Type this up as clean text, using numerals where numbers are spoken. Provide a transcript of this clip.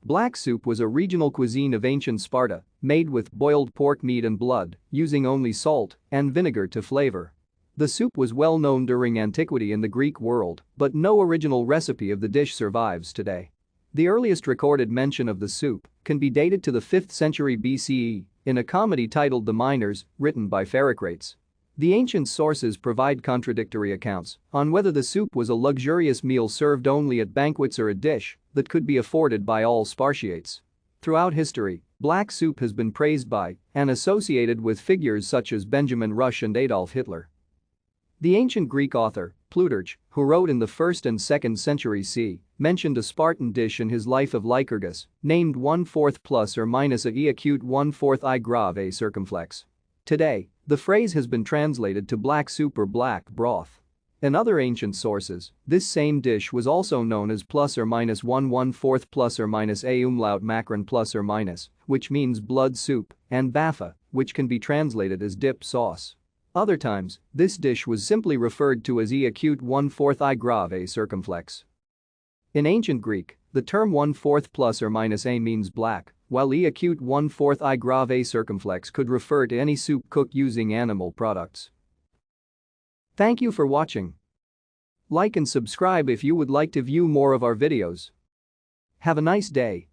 Black soup was a regional cuisine of ancient Sparta, made with boiled pork meat and blood, using only salt and vinegar to flavor. The soup was well known during antiquity in the Greek world, but no original recipe of the dish survives today. The earliest recorded mention of the soup can be dated to the 5th century BCE in a comedy titled The Miners, written by Pherecrates. The ancient sources provide contradictory accounts on whether the soup was a luxurious meal served only at banquets or a dish that could be afforded by all Spartiates. Throughout history, black soup has been praised by and associated with figures such as Benjamin Rush and Adolf Hitler. The ancient Greek author, Plutarch, who wrote in the 1st and 2nd centuries CE, mentioned a Spartan dish in his Life of Lycurgus, named 1/4 plus or minus a e acute 1/4 I grave a circumflex. Today, the phrase has been translated to black soup or black broth. In other ancient sources, this same dish was also known as plus or minus 1/4 plus or minus a umlaut macron plus or minus, which means blood soup, and baffa, which can be translated as dip sauce. Other times, this dish was simply referred to as e acute 1/4 I grave a circumflex. In ancient Greek, the term 1/4 plus or minus a means black, while e acute 1/4 I grave a circumflex could refer to any soup cooked using animal products. Thank you for watching. Like and subscribe if you would like to view more of our videos. Have a nice day.